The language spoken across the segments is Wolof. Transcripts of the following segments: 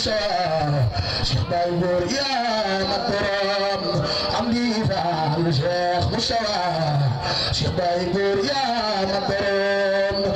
Moussa Cheikh Baye Góor yaa ma borom am di faal Cheikh Moussa Cheikh Baye Góor yaa ma borom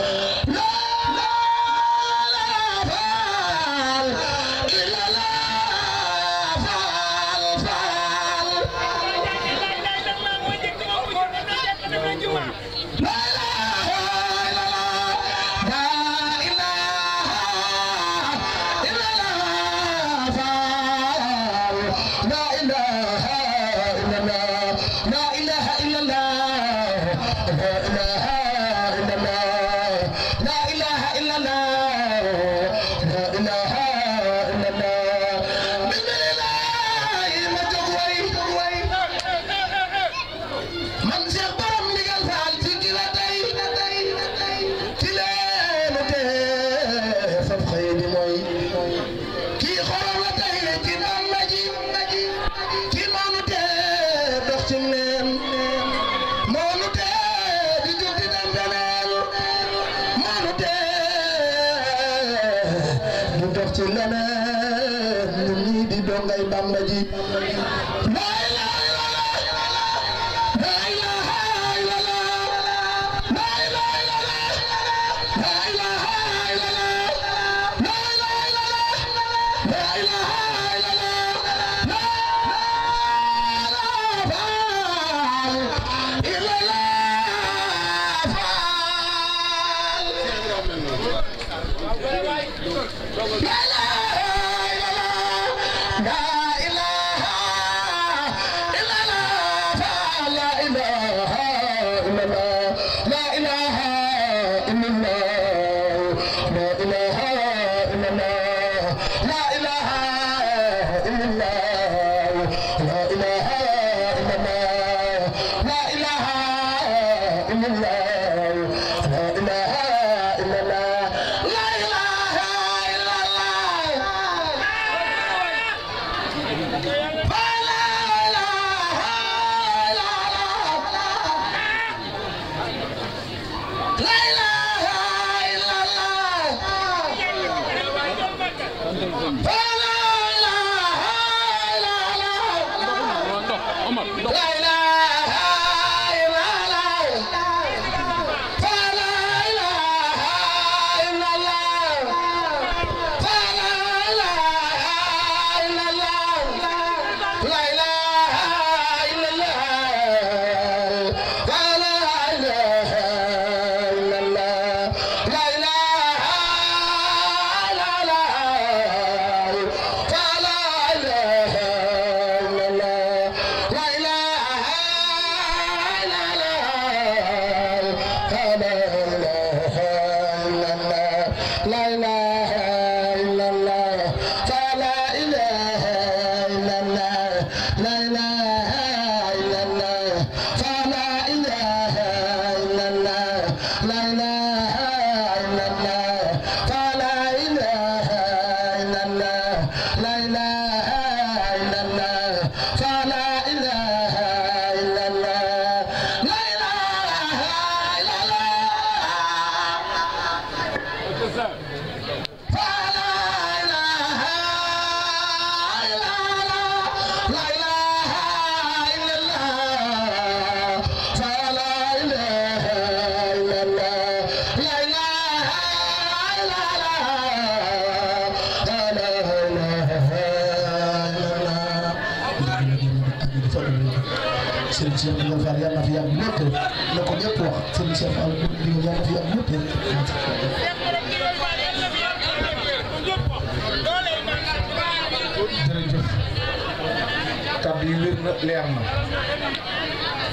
kàddu yi wér na leer na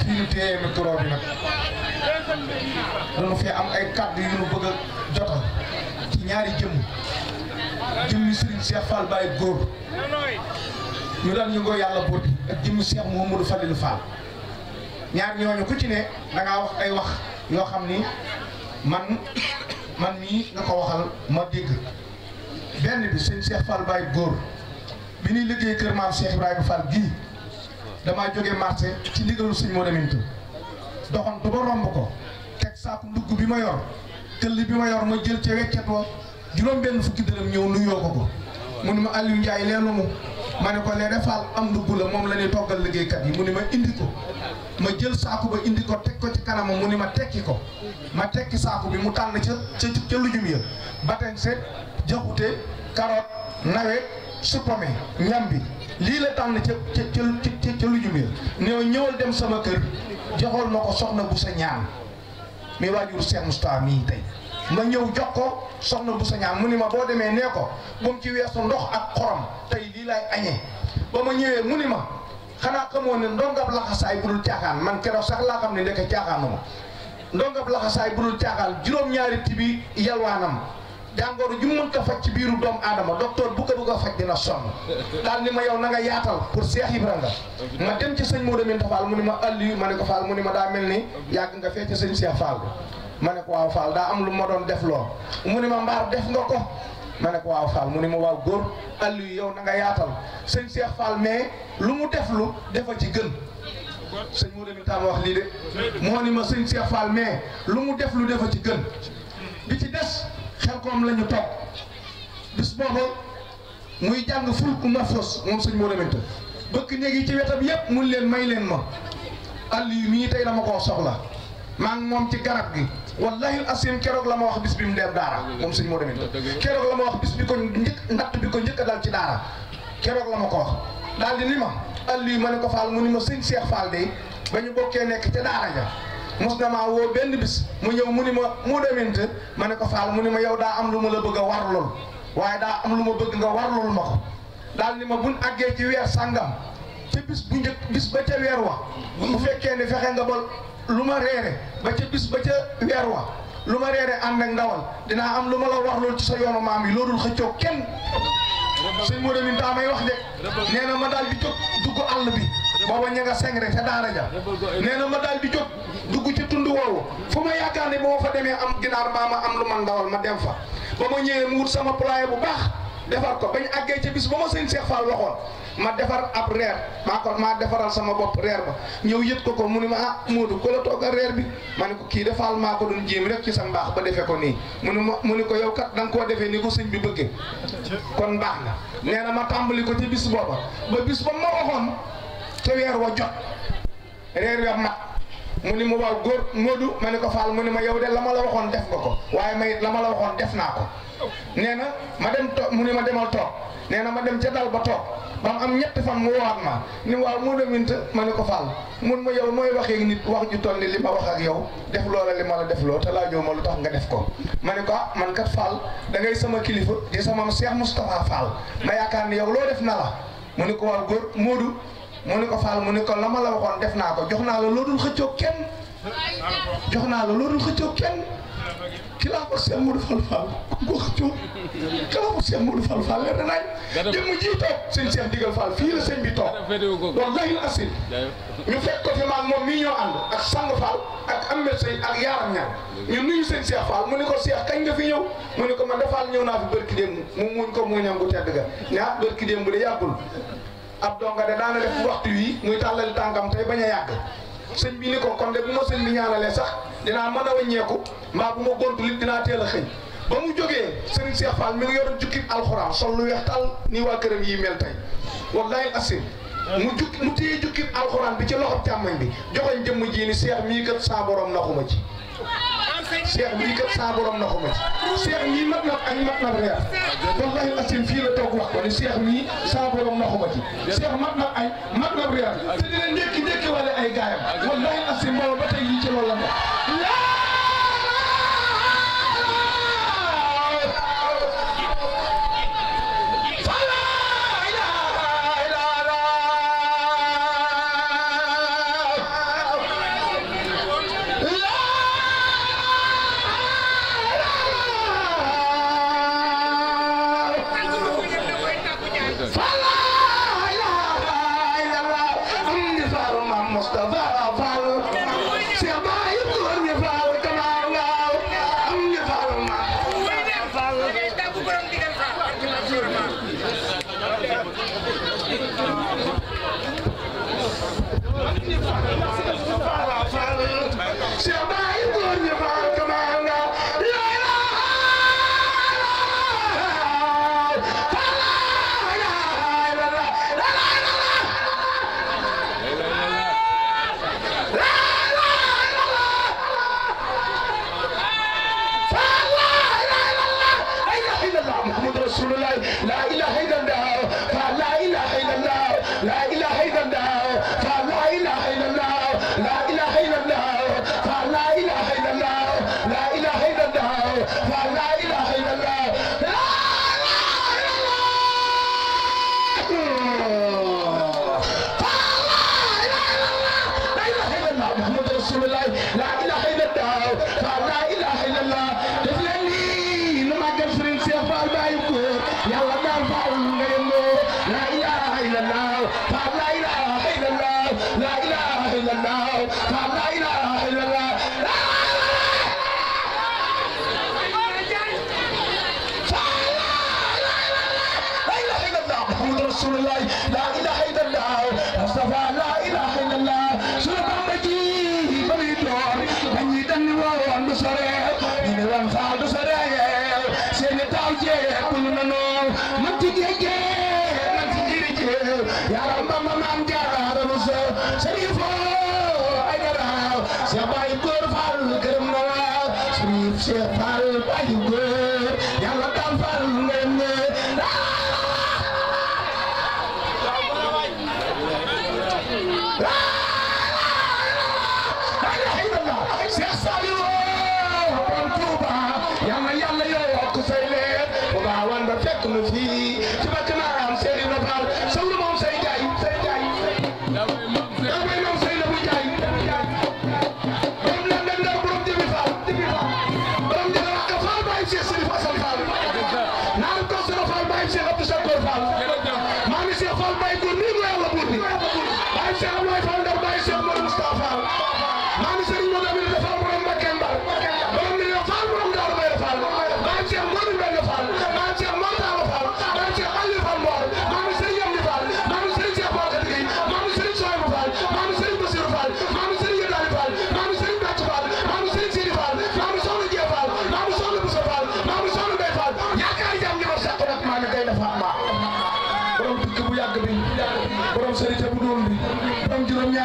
fii ñu téye micro bi nag dañu fee am ay kàddu yu ñu bëgg a jotal ci ñaari jëmmi Serigne Cheikh Fall Baye Góor ñu daan ñu ngoo yàlla booti ak jëmmi Cheikh Mouhamadou Fadilou Fall ñaar ñooñu ku ci ne da ngaa wax ay wax yoo xam ni man mii nga ko waxal ma dégg benn bi Serigne Cheikh Fall Baye Góor bi ñuy liggéey kër maam Cheikh Ibrahima Fall gii damaa jógee marché ci ndigalu sëñ Modou Mintou doxantu ba romb ko teg saaku ndugg bi ma yor këll bi ma yor ma jël ca weccet wa juróom benn fukki dërëm ñëw nuyoo ko mu ni ma Aliou Ndiaye leelu mu ma ne ko lee defal am dugg la moom la ñuy toggal liggéeykat yi mu ni ma indi ko ma jël saaku ba indi ko teg ko ci kanamam mu ni ma tekki ko ma tekki saaku bi mu tànn ca lujum ya batañ set jaxute carotte navet supame ñambi lii la tànn ca lujum ya ne ñëwal dem sama kër joxool ma ko soxna bu sa ñaan mi waajur Cheikh Moustapha mii tey ma ñëw jox ko soxna bu sa ñaan mu ni ma boo demee nee ko bu mu ci weesu ndox ak xorom tey lii laay añee ba ma ñëwee mu ni ma xanaa xamoo ne ndongab laxasaay bu dul caaxaan man keroog sax laa xam ne ndeke caaxaanuma ndongab laxasaay bu dul caaxaan juróom-ñaari tibi yalwaanam jàngoro ju mën ko faj ci biiru doomu aadama docteur bu ko bëgg a faj dina sonn daal ni ma yow na nga yaatal pour Cheikh Ibrahima ma dem ci sëñ Modou Minta Fall mu ni ma Aliou ma ne ko Fall mu ni ma daa mel ni yàgg nga fee ci sëñ Cheikh Fall bi ma ne ko waaw Fall daa am lu ma doon def loo mu ni ma mbaar def nga ko ma ne ko waaw Fall mu ni ma waaw góor Aliou yow na nga yaatal sëñ Cheikh Fall mais lu mu def lu defa ci gën sëñ Modou Minta ma wax lii de moo ni ma sëñ Cheikh Fall mais lu mu def lu defa ci gën bi ci des xel koom la ñu toog bis booba muy jàng fulku mafos moom sëñ Modou Minta bëkk néeg yi ci wetam yépp mun leen may leen ma Aliou mii tey dama koo soxla maa ngi moom ci garab gi wallahi asim keroog la ma wax bis bi mu dem daara moom sëñ Modou Minta keroog la ma wax bis bi ko natt bi ko njëkk a dal ci daara keroog la ma ko wax daal di ni ma Aliou ma ne ko Fall mu ni ma sëñ Cheikh Fall de ba ñu bokkee nekk ca daara ja mos na maa woo benn bis mu ñëw mu ni ma Modou Minta ma ne ko Fall mu ni ma yow daa am lu ma la bëgg a warlul waaye daa am lu ma bëgg nga warlul ma ko daal ni ma buñ àggee ci weer sàngam ca bis bu njëkk bis ba ca weer wa bu fekkee ne fexe nga ba lu ma reere ba ca bis ba ca weer wa lu ma reere ànd ak ndawal dinaa am lu ma la warlul ci sa yoonu maam yi loolul xëccoo kenn sëñ Modou Minta may wax de nee na ma daal di jóg dugg àll bi booba ña nga seng rek ca daara ja nee na ma daal di jóg dugg ci tund woowu fu ma yaakaar ne boo fa demee am ginaar baa ma am lu man ndawal ma dem fa ba ma ñëwee mu wut sama poulailler bu baax defar ko bañ àggee ca bis ba ma sëñ Cheikh Fall waxoon ma defar ab reer maa defaral sama bopp reer ba ñëw yët ko mu ni ma ah Modou ko la toogal reer bi ma ne ko kii de Fall maa ko doon jéem rek ci sa mbaax ba defee ko nii mu ni ko yow kat da nga koo defee ni ko sëñ bi bëggee kon baax na nee na ma tàmbali ko ci bis booba ba bis ba ma waxoon te weer wa jot reer wi mat mu ni ma waaw góor Modou ma ne ko Fall mu ni ma yow de la ma la waxoon def nga ko waaye may la ma la waxoon def naa ko nee na ma dem toog mu ni ma demal toog nee na ma dem ca dal ba toog ba mu am ñetti fan mu woowaat ma ni waaw Modou Minta ma ne ko Fall mun ma yow mooy waxee nit wax ju toll ni li ma wax ak yow def loola li ma la def loo te laajoo ma lu tax nga def ko ma ne ko ah man kat Fall da ngay sama kilifa di sama Cheikh Moustapha Fall ma yaakaar ni yow loo def na la mu ni ko waaw góor Modou mu ni ko Fall mu ni ko la ma la waxoon def naa ko jox naa la loo dul xëccoo kenn jox naa la loo dul xëccoo kenn ki laa ko Cheikh Modou Fall Fall ko xëccoo ki laa ko Cheikh Modou Fall Fall leer na nañ jëmm ji toog sëñ Cheikh Digal Fall fii la sëñ bi toog wallahi asil ñu fekk ko fi maag moom mii ñoo ànd ak Sang Fall ak Amel Sey ak Yaaram Ñaan ñu nuyu sëñ Cheikh Fall mu ni ko Cheikh kañ nga fi ñëw mu ni ko man defal ñëw naa fi bërki démb mu muñ ko muñam gu tedd ga ñaa bërki démb de yàggul ab donga de daana def waxtu wi muy tàllali tànkam tey bañ a yàgg sëñ bi ni ko kon de bu ma sëñ bi ñaanalee sax dinaa mën a wàññeeku mbaa bu ma gontu lit dinaa teel a xëy ba mu jógee sëriñ Cheikh Fall mi ngi yor jukkib alxuraan sol lu weex tal nii waa këram yi mel tey wallahi asim mu téye jukkib alxuraan bi ci loxob càmmoñ bi joxoñ jëmm ji ni Cheikh mii kat saa borom naxuma ci Cheikh mii kat saa borom naxuma ci Cheikh mii mat na reer wallahi asim fii la toog wax ko ni Cheikh mii saa borom naxuma ci Cheikh mat na reer te dina ndékki wala ay gaayam wallahi asim booba ba tey yi ci loolu la nekk Mustafa Fall Cheikh Baye yàlla daal faal nga yëngoo la ilaha illallah faal la ilaha illallah la ilaha illallah faal la ilaha illallah محمد رسول الله لا اله الا الله مصطفى لا اله الا الله سلطان بجي بميدور بني دن وان بسره من وان فال بسره سين تاوجي كلنا نو من تيجي من تيجي يا رب مام جار رسو شريفو اجرا سباي غور فال كرمنا شريف شيخ فال باي غور يلا دال فال من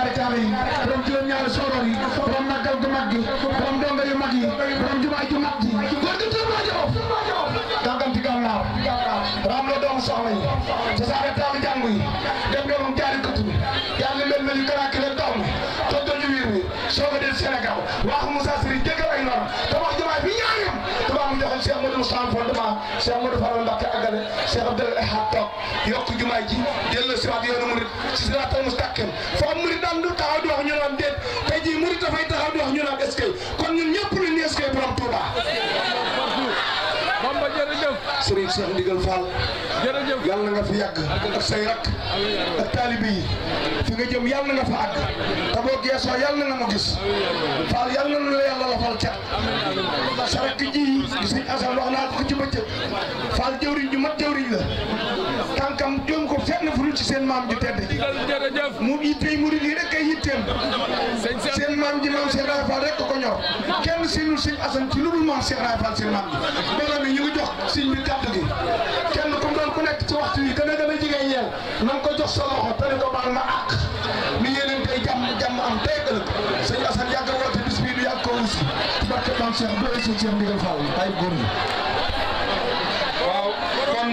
borom juróom-ñaari sooroor yi borom màggal gu mag gi borom donga yu mag yi borom jumaa ju mag ji góor gi Tuuba Joof tànganti gànnaar ram la doomu soxla yi ca saare taamu jàngu yi dem nga moom jaari këtu bi yàlla mel mel yu karaaki leen taw mi tonton ñu wiir wi soo ko del Sénégal wax Moussa Siri déggal ay noonu te wax jumaa bi ñaanam tubaab mu joxoon Cheikh Modou Moustapha fondement Cheikh Modou Faral Mbacké àggale Cheikh Abdoul Ahad toog yokk jumaa ji dellu si waat yoonu murid ci siraatal mustaqim foo murid daan du taxaw di wax ñu naan déet tey jii murid dafay taxaw di wax ñu naan est-ce que kon ñun ñëpp lu ñu est-ce que borom Touba Bamba jërëjëf Serigne Cheikh Ndigal Fall jërëjëf yàlla na nga fi yàgg ak say rakk ak taalibe yi fi nga jëm yàlla na nga fa àgg te boo geesoo yàlla na nga ma gis Fall yàlla na la yàlla la fal cat sa rakk ji di sëñ Assane wax naa ko ci bëccëg Fall jëwriñ ju mat jëwriñ la tànkam jëm ko fenn fu dul ci seen maam ju tedd ji jërëjëf mu yittey murid yi rek ay yitteem seen maam ji maam Cheikh Ibra Fall rek ko ñor kenn siinul sëñ Assane ci lu dul maam Cheikh Ibra Fall seen maam ji dégg nga ñu ngi jox sëñ bi kàddu gi kenn ku doon ku nekk ci waxtu yi gën a jigéen ñeel na nga ko jox sa loxo te ne ko baal ma àq ni yéen tey jàmm am tey ëllëg sëñ Assane yàgg woote bis bii du yàgg ko aussi ci barke maam Cheikh doy sëñ Cheikh Ndigal Fall ay góor ñi waaw kon